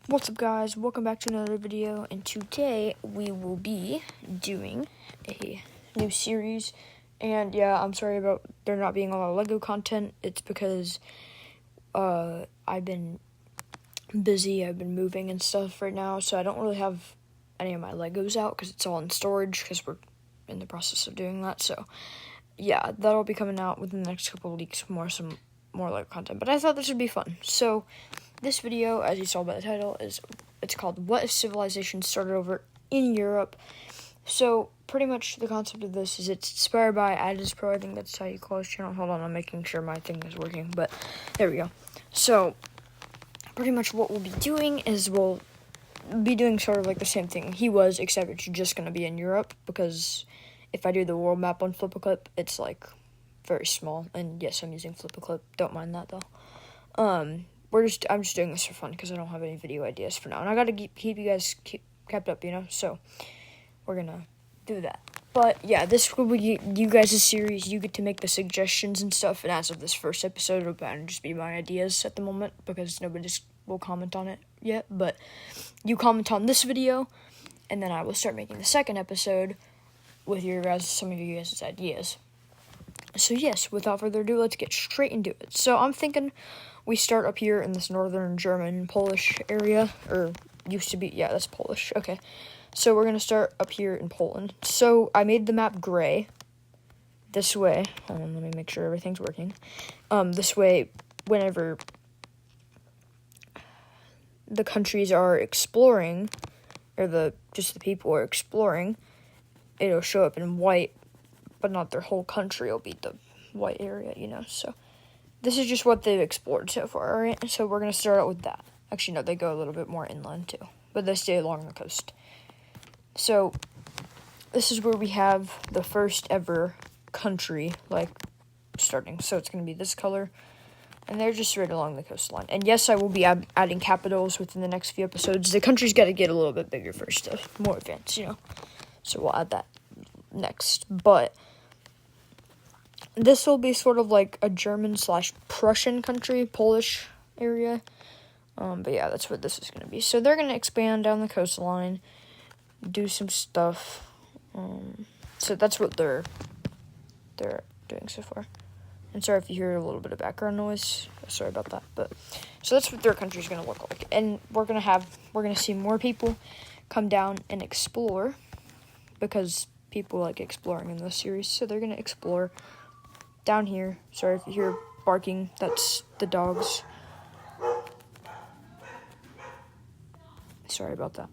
What's up, guys? Welcome back to another video, and today we will be doing a new series. And yeah, I'm sorry about there not being a lot of Lego content. It's because I've been busy. I've been moving and stuff right now, so I don't really have any of my Legos out because it's all in storage because we're in the process of doing that. So yeah, that'll be coming out within the next couple of weeks. Some more Lego content, but I thought this would be fun. So this video, as you saw by the title, it's called "What if Civilization Started Over in Europe?" So pretty much the concept of this is it's inspired by AdizzPro. I think that's how you call his channel. Hold on, I'm making sure my thing is working, but there we go. So pretty much what we'll be doing is we'll be doing sort of like the same thing he was, except it's just going to be in Europe, because if I do the world map on Flip-A-Clip, it's like very small, and yes, I'm using Flip-A-Clip, don't mind that though. I'm just doing this for fun because I don't have any video ideas for now, and I gotta keep you guys kept up, so we're gonna do that. But yeah, this will be you guys' series. You get to make the suggestions and stuff, and as of this first episode, it'll just be my ideas at the moment because nobody will comment on it yet. But you comment on this video, and then I will start making the second episode with some of you guys' ideas. So yes, without further ado, let's get straight into it. So I'm thinking we start up here in this northern German, Polish area, or used to be, yeah, that's Polish, okay. So we're going to start up here in Poland. So I made the map gray, this way, hold on, let me make sure everything's working. This way, whenever the countries are exploring, or just the people are exploring, it'll show up in white, but not their whole country, it'll be the white area, so this is just what they've explored so far, alright? So we're going to start out with that. Actually, no, they go a little bit more inland, too. But they stay along the coast. So, this is where we have the first ever country, starting. So it's going to be this color. And they're just right along the coastline. And yes, I will be adding capitals within the next few episodes. The country's got to get a little bit bigger first, more advanced, So we'll add that next. But this will be sort of like a German/Prussian country, Polish area. But yeah, that's what this is going to be. So they're going to expand down the coastline, do some stuff. So that's what they're doing so far. And sorry if you hear a little bit of background noise. Sorry about that. But so that's what their country's going to look like. And we're going to see more people come down and explore, because people like exploring in this series. So they're going to explore down here. Sorry if you hear barking, that's the dogs. Sorry about that.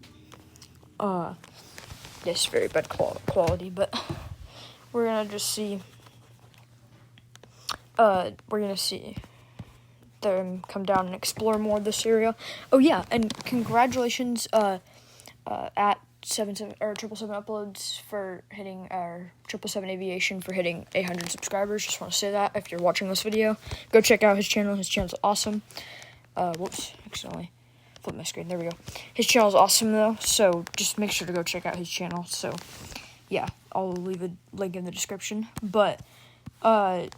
Yes, very bad quality, but we're gonna just see, them come down and explore more of this area. Oh yeah, and congratulations, at 777 uploads for hitting, 777 aviation for hitting 800 subscribers. Just want to say that if you're watching this video, go check out his channel. His channel's awesome. Whoops, accidentally flip my screen. There we go. His channel's awesome though, so just make sure to go check out his channel. So yeah, I'll leave a link in the description. But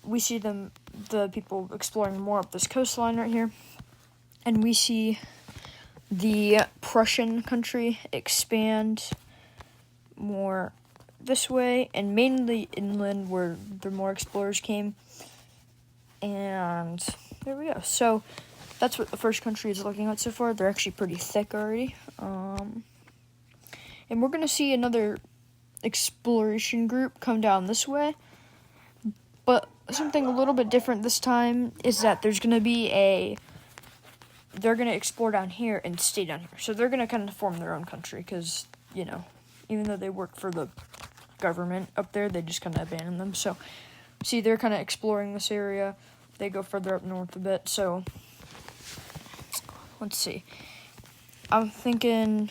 we see the people exploring more up this coastline right here, and we see the Prussian country expand more this way, and mainly inland where the more explorers came. And there we go. So that's what the first country is looking at so far. They're actually pretty thick already. And we're going to see another exploration group come down this way. But something a little bit different this time is that there's going to be they're going to explore down here and stay down here. So they're going to kind of form their own country because, even though they work for the government up there, they just kind of abandon them. So, see, they're kind of exploring this area. They go further up north a bit. So, let's see. I'm thinking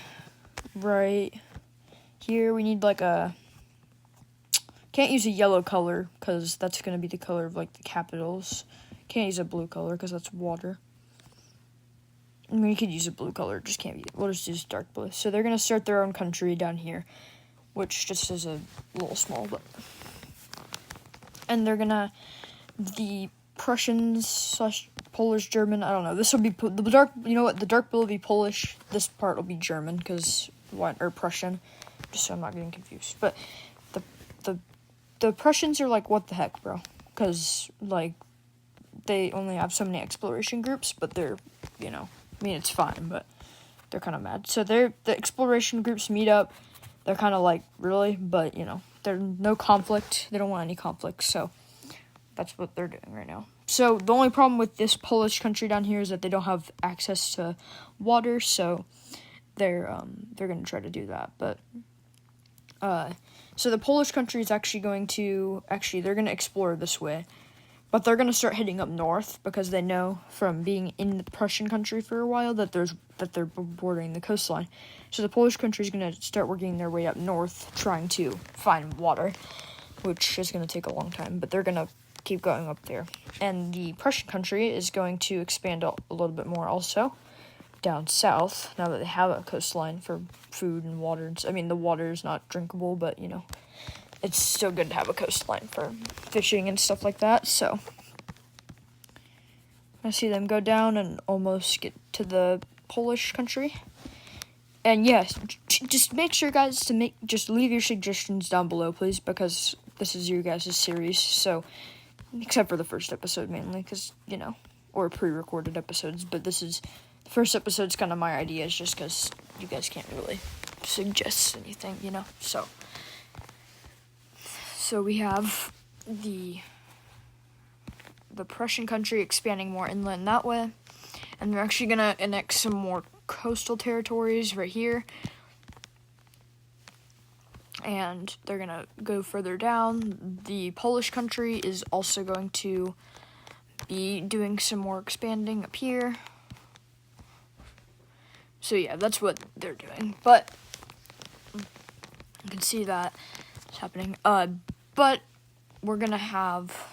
right here we need can't use a yellow color because that's going to be the color of the capitals. Can't use a blue color because that's water. I mean, you could use a blue color, just can't be. We'll just use dark blue. So they're going to start their own country down here, which just is a little small, but. And they're going to, the Prussians slash Polish German. I don't know. This will be the dark. You know what? The dark blue will be Polish. This part will be German or Prussian. Just so I'm not getting confused. But the Prussians are like, what the heck, bro? Because like they only have so many exploration groups, but they're, you know, I mean it's fine, but they're kind of mad. So the exploration groups meet up. They're kind of like, really, but you know, there's no conflict. They don't want any conflict, so that's what they're doing right now. So the only problem with this Polish country down here is that they don't have access to water, so they're gonna try to do that. But so the Polish country is actually they're gonna explore this way, but they're gonna start heading up north because they know from being in the Prussian country for a while that they're bordering the coastline. So the Polish country is gonna start working their way up north, trying to find water, which is gonna take a long time. But they're gonna keep going up there, and the Prussian country is going to expand a little bit more also down south now that they have a coastline for food and water. I mean, the water is not drinkable, but you know, it's still good to have a coastline for fishing and stuff like that. So I see them go down and almost get to the Polish country. And yes, just make sure, guys, just leave your suggestions down below, please, because this is your guys' series. So except for the first episode mainly, because, you know, or pre-recorded episodes, but the first episode's kind of my ideas, just because you guys can't really suggest anything, you know. So we have the Prussian country expanding more inland that way, and they're actually gonna annex some more coastal territories right here, and they're gonna go further down. The Polish country is also going to be doing some more expanding up here. So yeah, that's what they're doing. But you can see that it's happening. But we're gonna have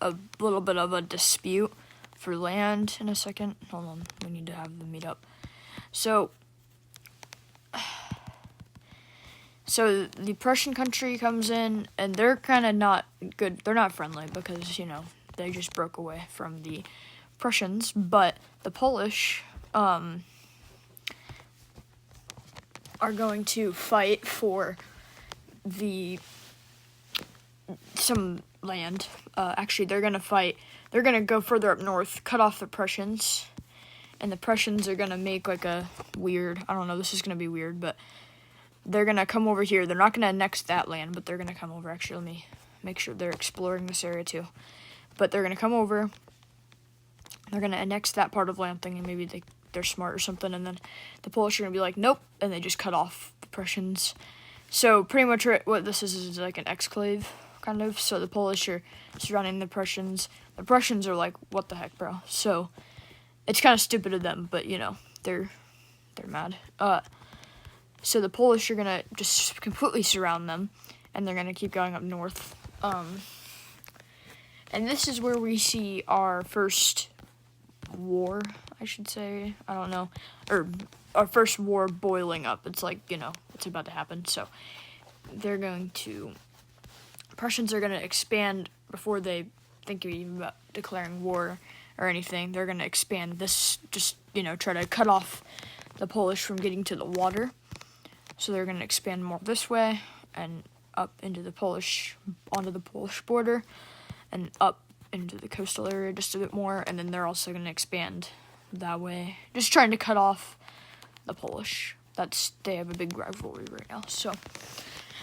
a little bit of a dispute for land in a second. Hold on, we need to have them meet up. So the Prussian country comes in, and they're kind of not good. They're not friendly because, you know, they just broke away from the Prussians. But the Polish are going to fight for some land. Actually, they're going to fight. They're going to go further up north, cut off the Prussians, and the Prussians are going to make like a weird, I don't know, this is going to be weird, but they're going to come over here. They're not going to annex that land, but they're going to come over. Actually, let me make sure they're exploring this area too. But they're going to come over. They're going to annex that part of land, thinking maybe they're smart or something, and then the Polish are going to be like, nope, and they just cut off the Prussians. So pretty much what this is like an exclave, kind of. So the Polish are surrounding the Prussians. The Prussians are like, what the heck, bro? So it's kind of stupid of them, but, you know, they're mad. So the Polish are going to just completely surround them, and they're going to keep going up north. And this is where we see our first war, I should say. I don't know. Or our first war boiling up. It's like, you know, it's about to happen. So Prussians are going to expand before they think even about declaring war or anything. They're going to expand this, just, you know, try to cut off the Polish from getting to the water. So they're going to expand more this way and up onto the Polish border and up into the coastal area just a bit more. And then they're also going to expand that way, just trying to cut off the Polish. They have a big rivalry right now. So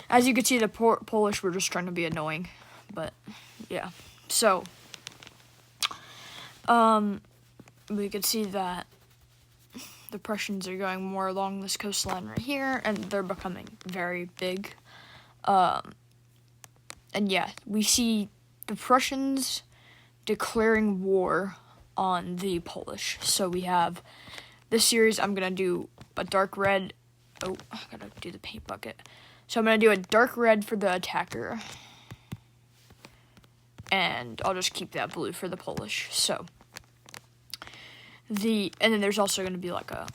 as you can see, the Polish were just trying to be annoying, but yeah. So we could see that the Prussians are going more along this coastline right here, and they're becoming very big. And yeah, we see the Prussians declaring war on the Polish. So we have this series. I'm gonna do a dark red. Oh, I gotta do the paint bucket. So I'm gonna do a dark red for the attacker, and I'll just keep that blue for the Polish. So and then there's also gonna be like a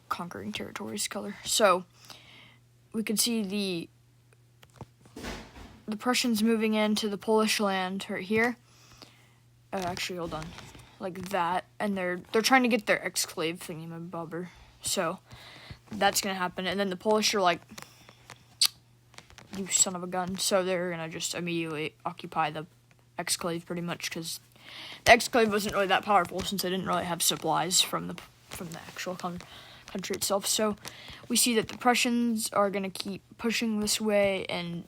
conquering territories color. So we can see the Prussians moving into the Polish land right here. actually, hold on. Like that. And they're trying to get their exclave thingy-mabobber. So, that's going to happen. And then the Polish are like, you son of a gun. So, they're going to just immediately occupy the exclave pretty much, because the exclave wasn't really that powerful since they didn't really have supplies from the actual country itself. So we see that the Prussians are going to keep pushing this way and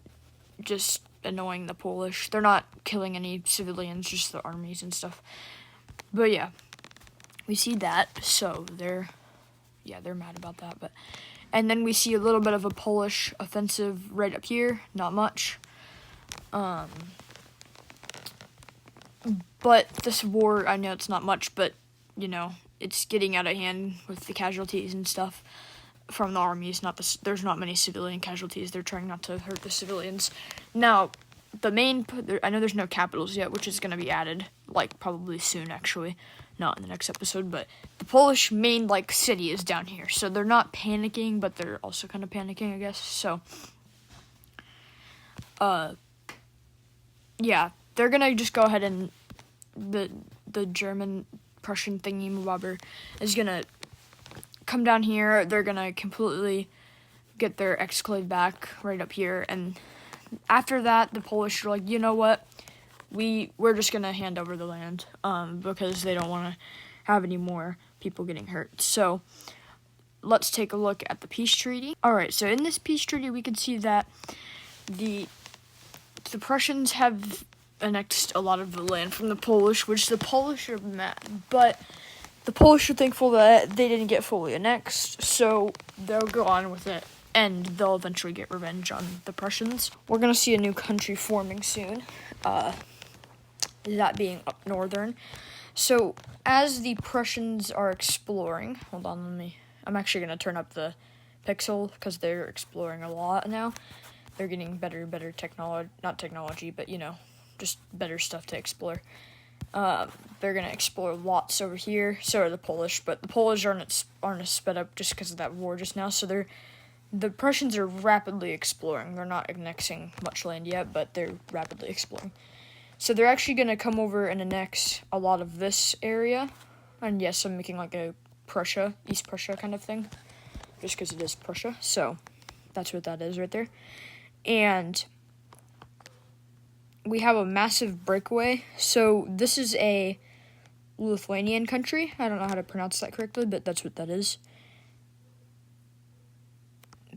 just annoying the Polish. They're not killing any civilians, just the armies and stuff. But yeah, we see that. So they're mad about that. And then we see a little bit of a Polish offensive right up here. Not much. But this war, I know it's not much, but, you know, it's getting out of hand with the casualties and stuff from the armies. There's not many civilian casualties. They're trying not to hurt the civilians. Now, I know there's no capitals yet, which is going to be added, like, probably soon, actually. Not in the next episode, but the Polish main, like, city is down here. So they're not panicking, but they're also kind of panicking, I guess. So, yeah, they're going to just go ahead and the German-Prussian thingy-mabobber is going to come down here. They're going to completely get their exclave back right up here. And after that, the Polish are like, you know what? We're just going to hand over the land because they don't want to have any more people getting hurt. So let's take a look at the peace treaty. All right, so in this peace treaty, we can see that the Prussians have annexed a lot of the land from the Polish, which the Polish are mad, but the Polish are thankful that they didn't get fully annexed, so they'll go on with it, and they'll eventually get revenge on the Prussians. We're going to see a new country forming soon, that being up northern. So, as the Prussians are exploring, hold on, I'm actually going to turn up the pixel, because they're exploring a lot now. They're getting better technology, not technology, but, you know, just better stuff to explore. They're going to explore lots over here. So are the Polish, but the Polish aren't as sped up just because of that war just now. So the Prussians are rapidly exploring. They're not annexing much land yet, but they're rapidly exploring. So they're actually going to come over and annex a lot of this area. And yes, I'm making like a Prussia, East Prussia kind of thing, just because it is Prussia. So that's what that is right there. And we have a massive breakaway. So this is a Lithuanian country. I don't know how to pronounce that correctly, but that's what that is.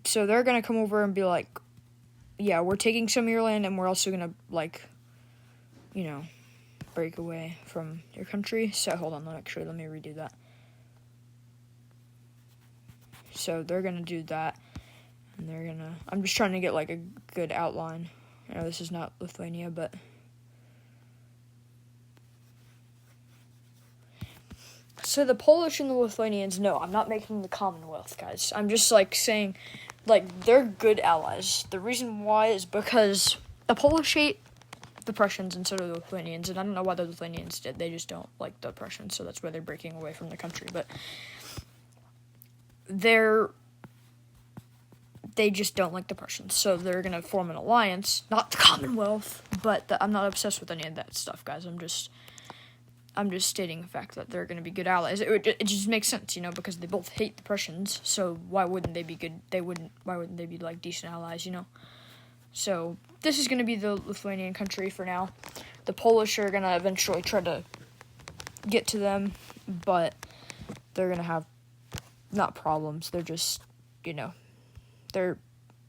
So they're going to come over and be like, yeah, we're taking some of your land, and we're also going to, like, you know, break away from your country. So hold on, let me redo that. So they're going to do that, and I'm just trying to get, like, a good outline. I know this is not Lithuania, but so the Polish and the Lithuanians, no, I'm not making the Commonwealth, guys. I'm just, like, saying, like, they're good allies. The reason why is because the Polish hate the Prussians, and so do the Lithuanians, and I don't know why the Lithuanians did. They just don't like the Prussians, so that's why they're breaking away from the country, but they just don't like the Prussians, so they're going to form an alliance, not the Commonwealth, but I'm not obsessed with any of that stuff, guys. I'm just stating the fact that they're going to be good allies. It just makes sense, you know, because they both hate the Prussians, so why wouldn't they be good? Why wouldn't they be, like, decent allies, you know? So this is going to be the Lithuanian country for now. The Polish are going to eventually try to get to them, but they're going to have not problems. They're just, you know, they're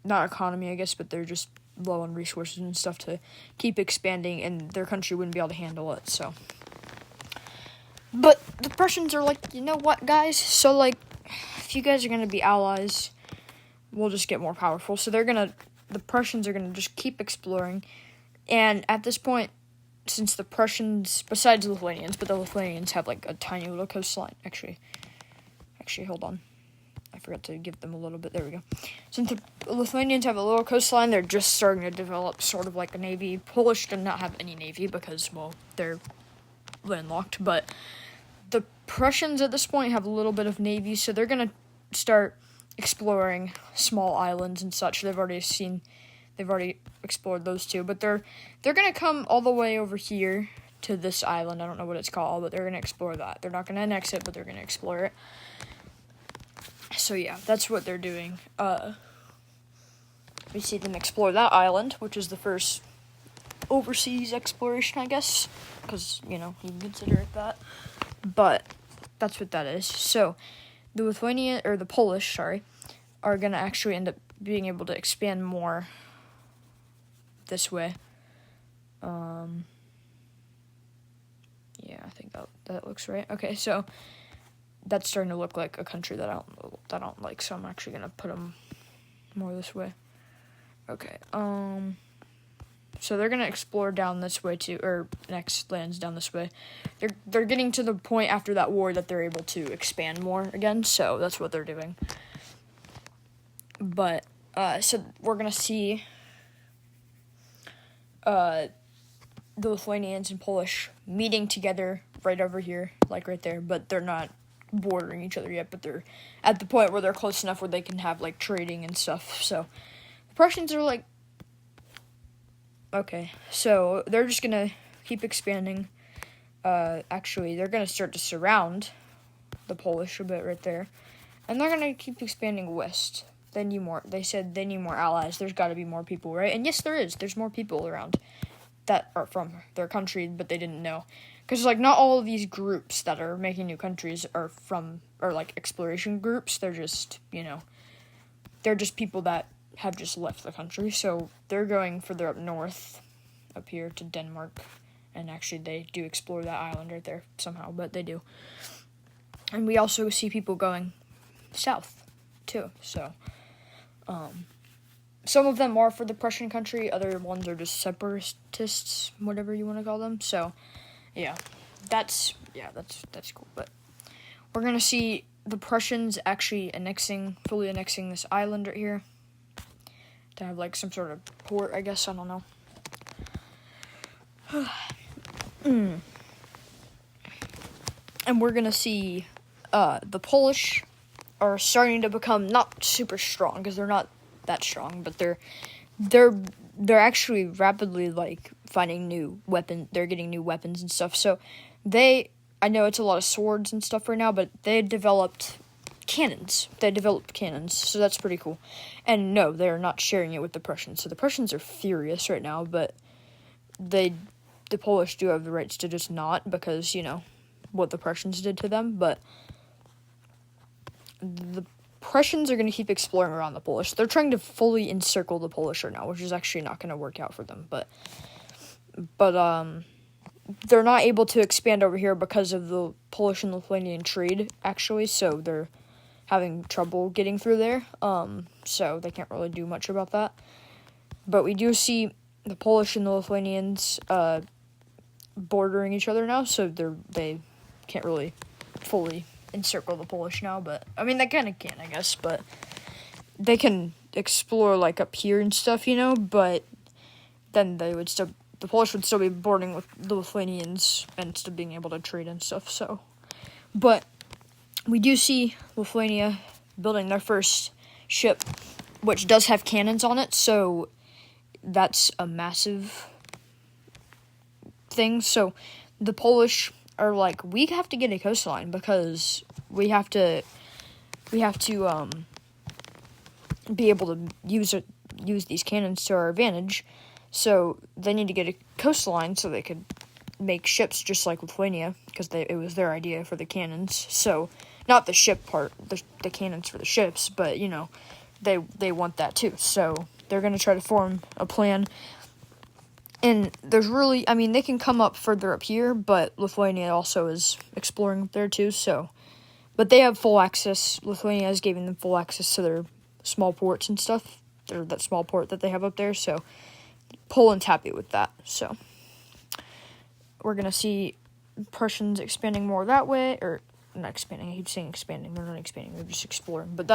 not economy, I guess, but they're just low on resources and stuff to keep expanding, and their country wouldn't be able to handle it, so. But the Prussians are like, you know what, guys? So, like, if you guys are going to be allies, we'll just get more powerful. So the Prussians are going to just keep exploring, and at this point, since the Prussians, besides the Lithuanians, but the Lithuanians have, like, a tiny little coastline, actually, hold on. I forgot to give them a little bit. There we go. Since the Lithuanians have a little coastline, they're just starting to develop sort of like a navy. Polish do not have any navy because, well, they're landlocked. But the Prussians at this point have a little bit of navy, so they're going to start exploring small islands and such. They've already explored those two. But they're going to come all the way over here to this island. I don't know what it's called, but they're going to explore that. They're not going to annex it, but they're going to explore it. So yeah, that's what they're doing. We see them explore that island, which is the first overseas exploration, I guess, because, you can consider it that. But that's what that is. So the the Polish, are going to actually end up being able to expand more this way. Yeah, I think that looks right. Okay, so that's starting to look like a country that I don't like, so I'm actually gonna put them more this way. Okay, so they're gonna explore down this way too, or next lands down this way. They're getting to the point after that war that they're able to expand more again, so that's what they're doing. But so we're gonna see the Lithuanians and Polish meeting together right over here, like right there, but they're not bordering each other yet, but they're at the point where they're close enough where they can have, like, trading and stuff. So the Prussians are like, okay, so they're just gonna keep expanding. Actually, they're gonna start to surround the Polish a bit right there, and they're gonna keep expanding west. They said they need more allies. There's got to be more people, right? And yes, there is. There's more people around that are from their country, but they didn't know. Because, like, not all of these groups that are making new countries are like, exploration groups. They're just, they're just people that have just left the country. So they're going further up north, up here to Denmark. And actually, they do explore that island right there somehow, but they do. And we also see people going south, too. So, some of them are for the Prussian country. Other ones are just separatists, whatever you want to call them. So, yeah, that's cool. But we're gonna see the Prussians actually fully annexing this island right here to have, like, some sort of port, I guess. I don't know. And we're gonna see the Polish are starting to become not super strong, because they're not that strong, but they're actually rapidly, like, finding new weapons. They're getting new weapons and stuff. So I know it's a lot of swords and stuff right now, but they developed cannons. So that's pretty cool. And no, they're not sharing it with the Prussians. So the Prussians are furious right now, but the Polish do have the rights to just not, because, what the Prussians did to them. But the Prussians are going to keep exploring around the Polish. They're trying to fully encircle the Polish right now, which is actually not going to work out for them. But they're not able to expand over here because of the Polish and Lithuanian trade, actually. So they're having trouble getting through there. So they can't really do much about that. But we do see the Polish and the Lithuanians bordering each other now, so they can't really fully encircle the Polish now, but, I mean, they kind of can, I guess, but they can explore, like, up here and stuff, but then the Polish would still be bordering with the Lithuanians and still being able to trade and stuff, so. But we do see Lithuania building their first ship, which does have cannons on it, so that's a massive thing. So the Polish are like, we have to get a coastline, because we have to be able to use these cannons to our advantage. So they need to get a coastline so they could make ships just like Lithuania, because it was their idea for the cannons. So not the ship part, the cannons for the ships, but they want that too. So they're going to try to form a plan. And there's really, they can come up further up here, but Lithuania also is exploring up there too, so. But they have full access. Lithuania is giving them full access to their small ports and stuff, or that small port that they have up there, so Poland's happy with that, so. We're going to see Prussians expanding more that way, or not expanding, I keep saying expanding, they're not expanding, they're just exploring, but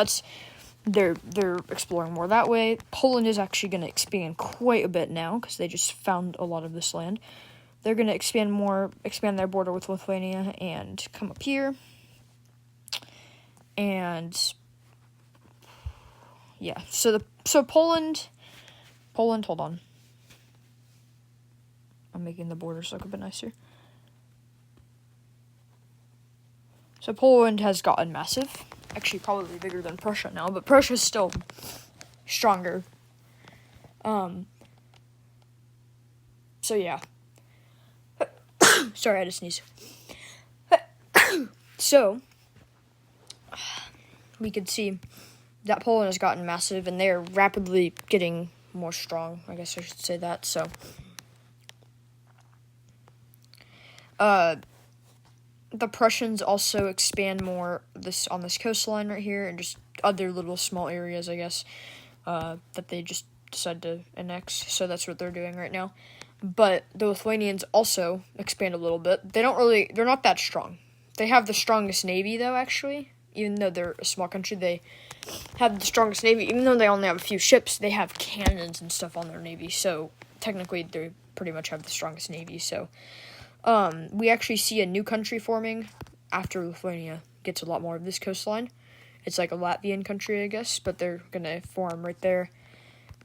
they're exploring more that way. Poland is actually going to expand quite a bit now, because they just found a lot of this land. They're going to expand their border with Lithuania and come up here. And yeah, so Poland, hold on. I'm making the borders look a bit nicer. So Poland has gotten massive. Actually, probably bigger than Prussia now, but Prussia's still stronger. So yeah. Sorry, I had to sneeze. So, we could see that Poland has gotten massive, and they are rapidly getting more strong. I guess I should say that. So, the Prussians also expand more on this coastline right here, and just other little small areas, I guess, that they just decide to annex. So that's what they're doing right now. But the Lithuanians also expand a little bit. They're not that strong. They have the strongest navy, though, actually. Even though they're a small country, they have the strongest navy. Even though they only have a few ships, they have cannons and stuff on their navy. So, technically, they pretty much have the strongest navy. So, we actually see a new country forming after Lithuania gets a lot more of this coastline. It's like a Latvian country, I guess, but they're going to form right there.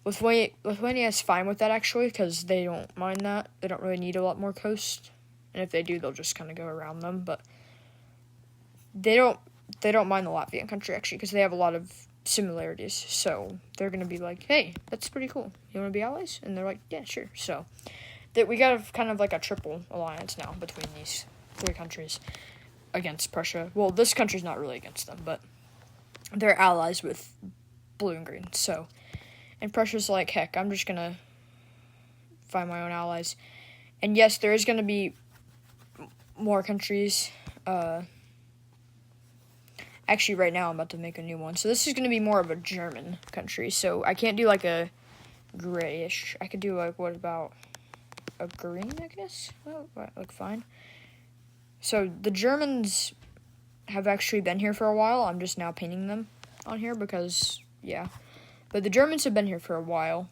Lithuania is fine with that, actually, because they don't mind that. They don't really need a lot more coast. And if they do, they'll just kind of go around them. But they don't mind the Latvian country, actually, because they have a lot of similarities. So they're going to be like, hey, that's pretty cool. You want to be allies? And they're like, yeah, sure. So we got kind of like a triple alliance now between these three countries against Prussia. Well, this country's not really against them, but they're allies with blue and green. So, and Prussia's like, heck, I'm just going to find my own allies. And yes, there is going to be more countries. Actually, right now, I'm about to make a new one. So this is going to be more of a German country. So I can't do like a grayish. I could do like, what about a green, I guess? Oh, that look fine. So the Germans have actually been here for a while. I'm just now painting them on here because, yeah. But the Germans have been here for a while.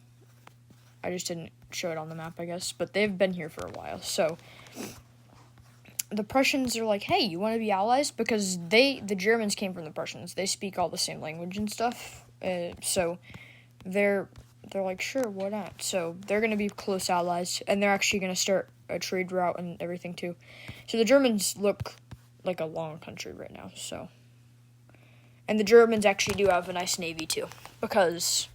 I just didn't show it on the map, I guess. But they've been here for a while. So the Prussians are like, hey, you want to be allies? Because the Germans came from the Prussians. They speak all the same language and stuff. So they're like, sure, why not? So they're going to be close allies. And they're actually going to start a trade route and everything, too. So the Germans look like a long country right now, so. And the Germans actually do have a nice navy, too, because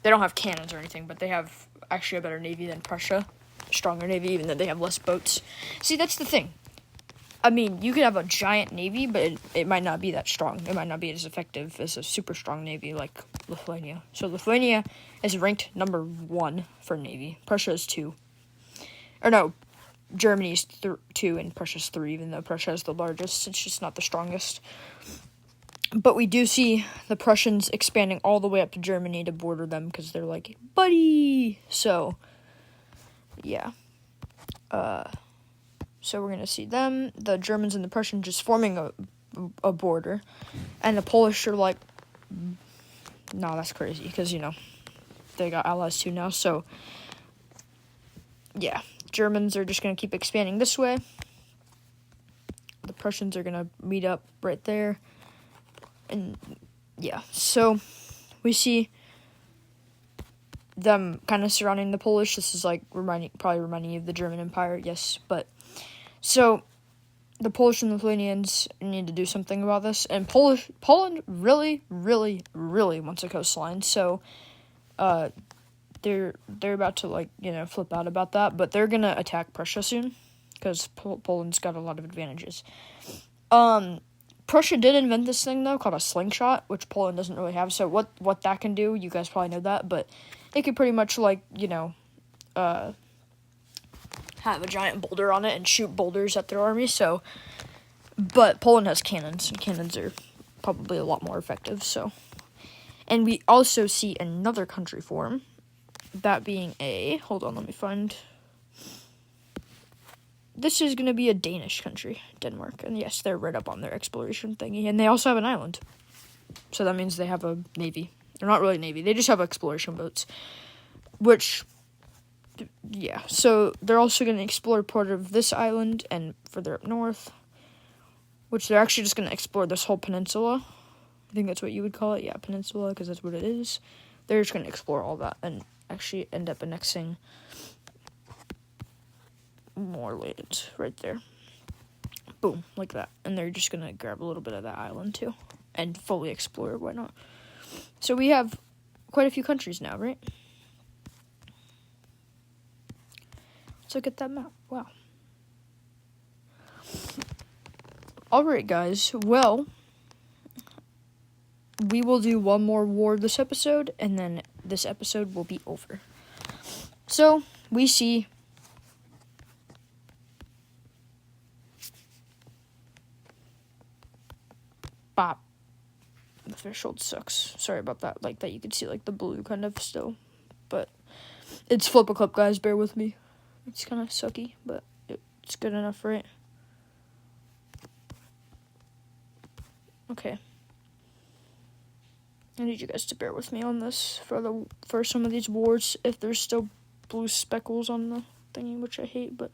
they don't have cannons or anything, but they have actually a better navy than Prussia. A stronger navy, even though they have less boats. See, that's the thing. I mean, you could have a giant navy, but it might not be that strong. It might not be as effective as a super strong navy like Lithuania. So Lithuania is ranked number 1 for navy. Prussia is 2. Or no, Germany's 2 and Prussia's 3, even though Prussia is the largest. It's just not the strongest. But we do see the Prussians expanding all the way up to Germany to border them because they're like, buddy! So, yeah. So we're going to see them, the Germans and the Prussians just forming a border. And the Polish are like, no, that's crazy because, you know, they got allies too now. So, yeah. Germans are just going to keep expanding this way. The Prussians are going to meet up right there. And, yeah. So, we see them kind of surrounding the Polish. This is, like, probably reminding you of the German Empire, yes. But, so, the Polish and Lithuanians need to do something about this. And Poland really, really, really wants a coastline. So, they're about to, like, you know, flip out about that, but they're gonna attack Prussia soon, because Poland's got a lot of advantages. Prussia did invent this thing, though, called a slingshot, which Poland doesn't really have, so what that can do, you guys probably know that, but it could pretty much, like, you know, have a giant boulder on it and shoot boulders at their army, so, but Poland has cannons, and cannons are probably a lot more effective, so, and we also see another country form, that being hold on, let me find, this is going to be a Danish country, Denmark, and yes, they're right up on their exploration thingy, and they also have an island, so that means they have a navy, they're not really a navy, they just have exploration boats, which, yeah, so they're also going to explore part of this island, and further up north, which they're actually just going to explore this whole peninsula, I think that's what you would call it, yeah, peninsula, because that's what it is, they're just going to explore all that, and actually end up annexing more land right there. boom, like that. And they're just going to grab a little bit of that island, too. And fully explore, why not? So we have quite a few countries now, right? Let's look at that map. Wow. Alright, guys. Well, we will do one more war this episode, and then this episode will be over. So, we see Bop. The threshold sucks. Sorry about that. Like that, you can see like the blue kind of still, but it's flip a clip, guys. Bear with me. It's kind of sucky, but it's good enough, right? Okay. I need you guys to bear with me on this for some of these wars. If there's still blue speckles on the thingy, which I hate, but.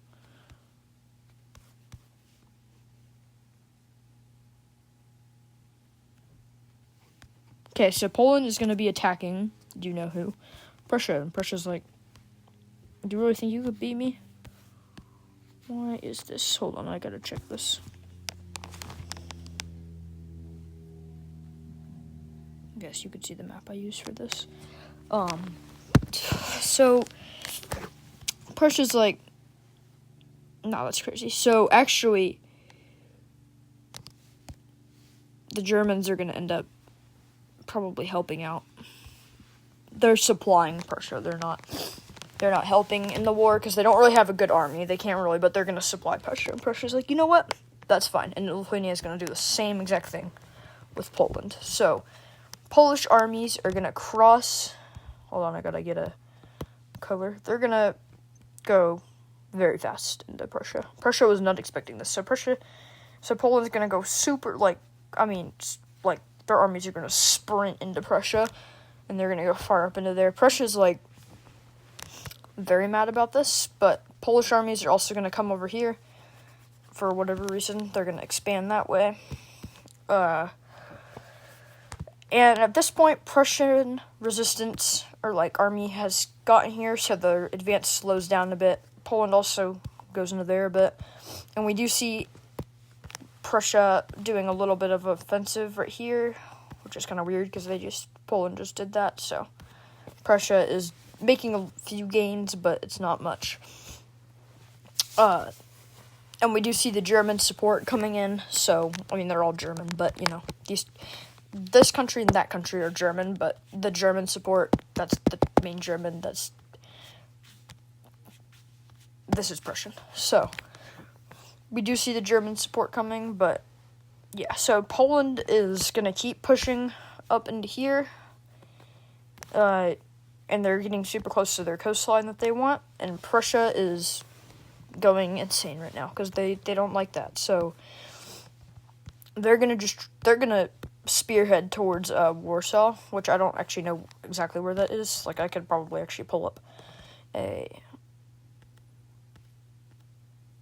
Okay, so Poland is going to be attacking, do you know who? Prussia. And Prussia's like, do you really think you could beat me? Why is this? Hold on, I gotta check this. I guess you could see the map I used for this. So, Prussia's like, no, that's crazy. So, actually, the Germans are going to end up probably helping out. They're supplying Prussia. They're not helping in the war because they don't really have a good army. They can't really, but they're going to supply Prussia. And Prussia's like, you know what? That's fine. And Lithuania is going to do the same exact thing with Poland. So, Polish armies are going to cross. Hold on, I got to get a color. They're going to go very fast into Prussia. Prussia was not expecting this. So, Poland's going to go super, their armies are going to sprint into Prussia, and they're going to go far up into there. Prussia's, like, very mad about this, but Polish armies are also going to come over here for whatever reason. They're going to expand that way. And at this point, Prussian resistance, or, like, army has gotten here, so the advance slows down a bit. Poland also goes into there a bit. And we do see Prussia doing a little bit of offensive right here, which is kind of weird because Poland just did that. So Prussia is making a few gains, but it's not much. And we do see the German support coming in. So they're all German, but this country and that country are German, but the German support, that's the main German. This is Prussian. So we do see the German support coming, but yeah, so Poland is going to keep pushing up into here, and they're getting super close to their coastline that they want, and Prussia is going insane right now, because they don't like that, so they're going to spearhead towards Warsaw, which I don't actually know exactly where that is. Like, I could probably actually pull up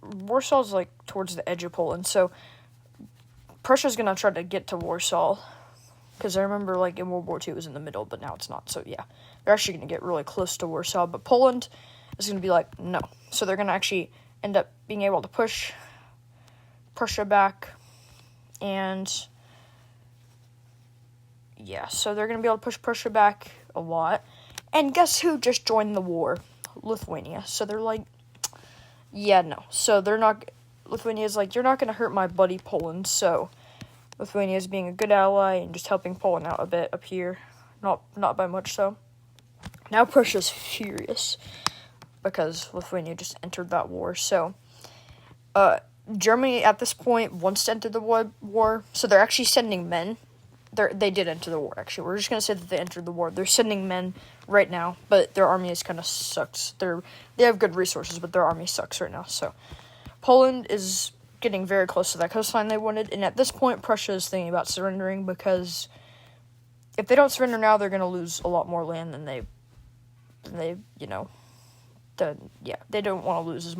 Warsaw's, like, towards the edge of Poland, so Prussia's gonna try to get to Warsaw, because I remember, like, in World War II it was in the middle, but now it's not, so yeah. They're actually gonna get really close to Warsaw, but Poland is gonna be like, no. So they're gonna actually end up being able to push Prussia back, and yeah, so they're gonna be able to push Prussia back a lot, and guess who just joined the war? Lithuania. So they're like, yeah, no. So Lithuania's like, you're not going to hurt my buddy Poland. So Lithuania is being a good ally and just helping Poland out a bit up here. Not by much, so. Now Prussia's furious because Lithuania just entered that war. So Germany at this point wants to enter the war. So they're actually sending men. They did enter the war, actually. We're just going to say that they entered the war. They're sending men right now, but their army is kind of sucks. They have good resources, but their army sucks right now. So Poland is getting very close to that coastline they wanted, and at this point, Prussia is thinking about surrendering, because if they don't surrender now, they're going to lose a lot more land than they don't want to lose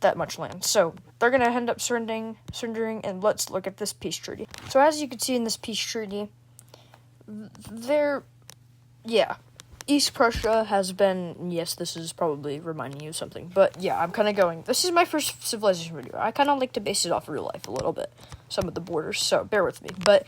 that much land. So they're going to end up surrendering, and let's look at this peace treaty. So as you can see in this peace treaty, East Prussia has been, yes, this is probably reminding you of something, but yeah, I'm kind of going, this is my first civilization video. I kind of like to base it off real life a little bit, some of the borders, so bear with me. But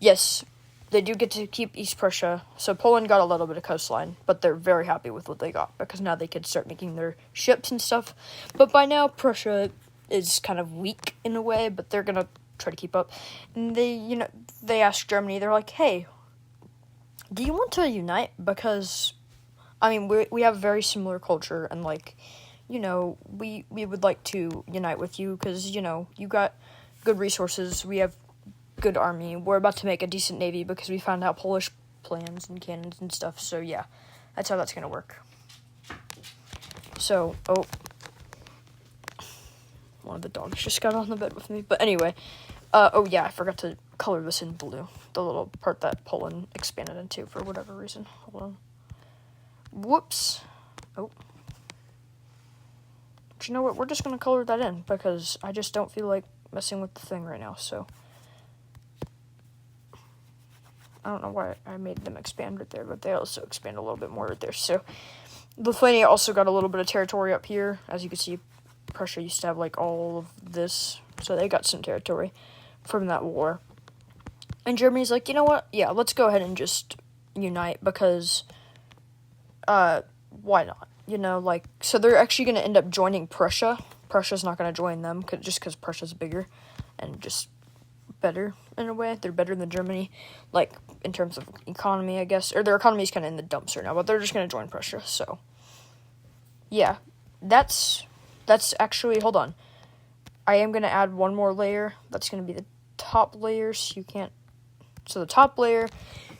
yes, they do get to keep East Prussia, so Poland got a little bit of coastline, but they're very happy with what they got, because now they could start making their ships and stuff. But by now, Prussia is kind of weak in a way, but they're gonna try to keep up. And they asked Germany, they're like, hey, do you want to unite? Because, I mean, we have a very similar culture, and, like, we would like to unite with you, because, you got good resources, we have good army, we're about to make a decent navy, because we found out Polish plans and cannons and stuff, so yeah, that's how that's gonna work. So, one of the dogs just got on the bed with me, but anyway, yeah, I forgot to color this in blue. The little part that Poland expanded into for whatever reason. Hold on. Whoops. Oh. But you know what? We're just going to color that in because I just don't feel like messing with the thing right now, so. I don't know why I made them expand right there, but they also expand a little bit more right there. So, Lithuania also got a little bit of territory up here. As you can see, Prussia used to have, like, all of this, so they got some territory from that war. And Germany's like, you know what? Yeah, let's go ahead and just unite because, why not? So they're actually going to end up joining Prussia. Prussia's not going to join them just because Prussia's bigger and just better in a way. They're better than Germany, like, in terms of economy, I guess. Or their economy's kind of in the dumps right now, but they're just going to join Prussia, so. Yeah, that's actually, hold on. I am going to add one more layer. That's going to be the top layers. So the top layer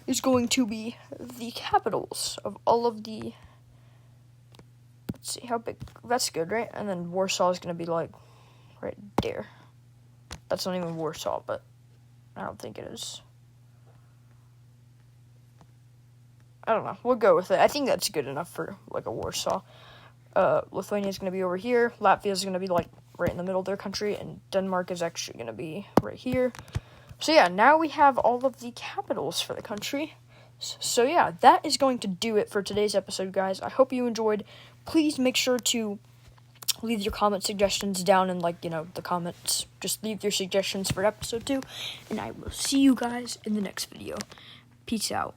is going to be the capitals of all of the, let's see how big, that's good, right? And then Warsaw is going to be like right there. That's not even Warsaw, but I don't think it is. I don't know. We'll go with it. I think that's good enough for like a Warsaw. Lithuania is going to be over here. Latvia is going to be like right in the middle of their country, and Denmark is actually going to be right here. So yeah, now we have all of the capitals for the country. So yeah, that is going to do it for today's episode, guys. I hope you enjoyed. Please make sure to leave your comment suggestions down in, like, the comments. Just leave your suggestions for episode 2, and I will see you guys in the next video. Peace out.